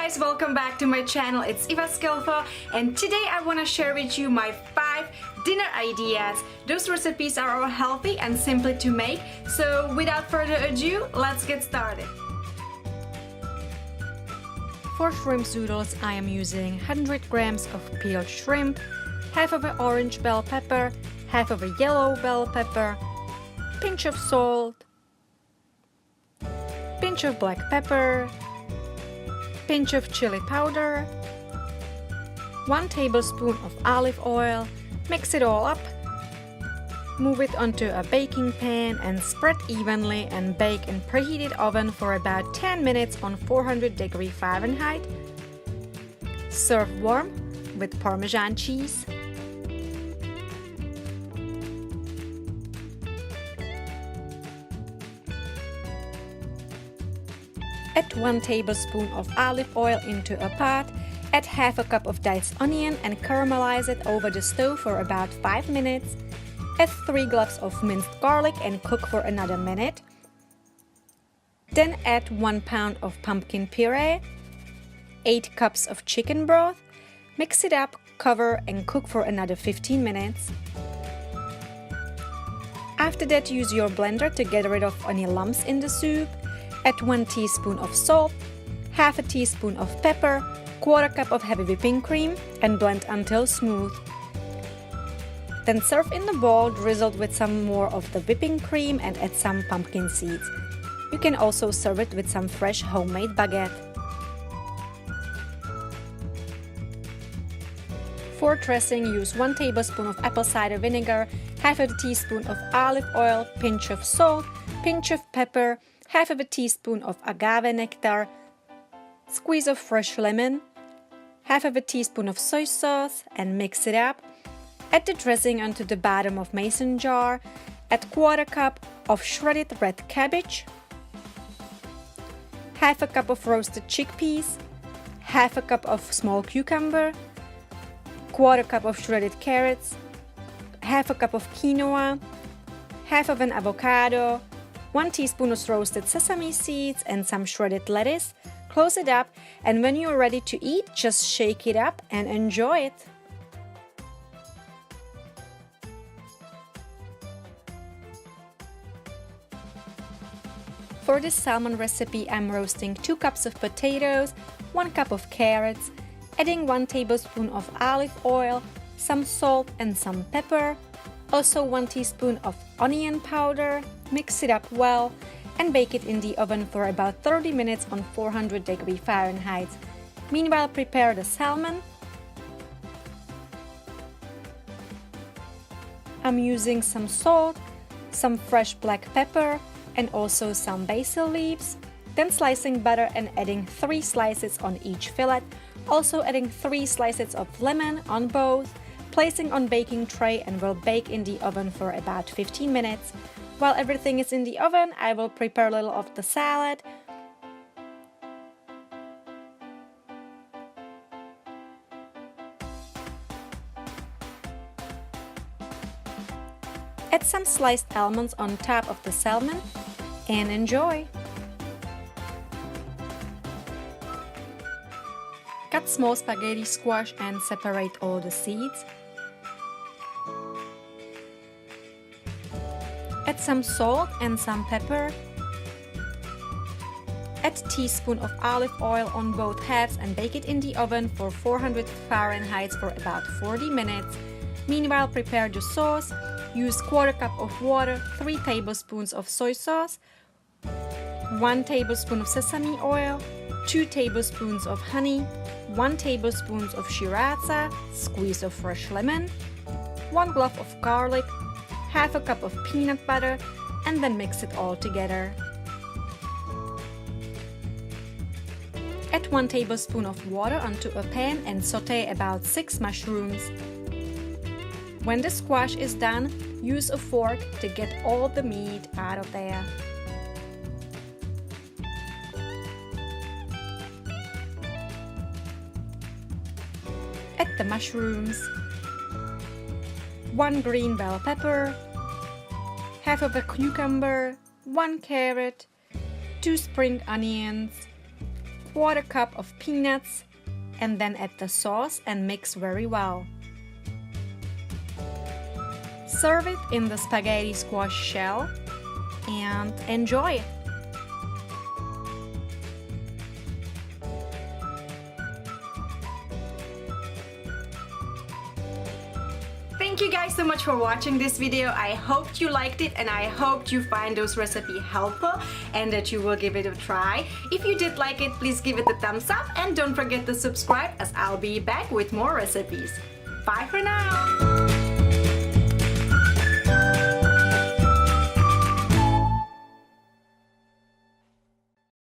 guys, welcome back to my channel. It's Iva Scelfo, and today I want to share with you my 5 dinner ideas. Those recipes are all healthy and simple to make, so without further ado, let's get started. For shrimp zoodles, I am using 100 grams of peeled shrimp, half of an orange bell pepper, half of a yellow bell pepper, pinch of salt, pinch of black pepper, pinch of chili powder, 1 tablespoon of olive oil. Mix it all up, move it onto a baking pan and spread evenly and bake in preheated oven for about 10 minutes on 400° Fahrenheit. Serve warm with parmesan cheese. Add 1 tablespoon of olive oil into a pot, add half a cup of diced onion and caramelize it over the stove for about 5 minutes. Add 3 cloves of minced garlic and cook for another minute. Then add 1 pound of pumpkin puree, 8 cups of chicken broth, mix it up, cover and cook for another 15 minutes. After that, use your blender to get rid of any lumps in the soup. Add 1 teaspoon of salt, half a teaspoon of pepper, 1/4 cup of heavy whipping cream and blend until smooth. Then serve in the bowl drizzled with some more of the whipping cream and add some pumpkin seeds. You can also serve it with some fresh homemade baguette. For dressing, use 1 tablespoon of apple cider vinegar, half a teaspoon of olive oil, pinch of salt, pinch of pepper, half of a teaspoon of agave nectar, squeeze of fresh lemon, half of a teaspoon of soy sauce and mix it up. Add the dressing onto the bottom of mason jar, add 1/4 cup of shredded red cabbage, half a cup of roasted chickpeas, half a cup of small cucumber, 1/4 cup of shredded carrots, half a cup of quinoa, half of an avocado, 1 teaspoon of roasted sesame seeds and some shredded lettuce. Close it up, and when you're ready to eat, just shake it up and enjoy it. For this salmon recipe, I'm roasting 2 cups of potatoes, 1 cup of carrots, adding 1 tablespoon of olive oil, some salt and some pepper, also 1 teaspoon of onion powder. Mix it up well and bake it in the oven for about 30 minutes on 400° Fahrenheit. Meanwhile, prepare the salmon. I'm using some salt, some fresh black pepper and also some basil leaves. Then slicing butter and adding 3 slices on each fillet. Also adding 3 slices of lemon on both. Placing on baking tray and will bake in the oven for about 15 minutes. While everything is in the oven, I will prepare a little of the salad. Add some sliced almonds on top of the salmon and enjoy! Cut small spaghetti squash and separate all the seeds. Add some salt and some pepper. Add a teaspoon of olive oil on both halves and bake it in the oven for 400 Fahrenheit for about 40 minutes. Meanwhile, prepare the sauce. Use 1/4 cup of water, 3 tablespoons of soy sauce, 1 tablespoon of sesame oil, 2 tablespoons of honey, 1 tablespoon of sriracha, squeeze of fresh lemon, 1 clove of garlic, half a cup of peanut butter, and then mix it all together. Add 1 tablespoon of water onto a pan and saute about 6 mushrooms. When the squash is done, use a fork to get all the meat out of there. Add the mushrooms, 1 green bell pepper, half of a cucumber, 1 carrot, 2 spring onions, 1/4 cup of peanuts, and then add the sauce and mix very well. Serve it in the spaghetti squash shell and enjoy! Thank you guys so much for watching this video. I hoped you liked it and I hoped you find those recipes helpful and that you will give it a try. If you did like it, please give it a thumbs up and don't forget to subscribe as I'll be back with more recipes. Bye for now!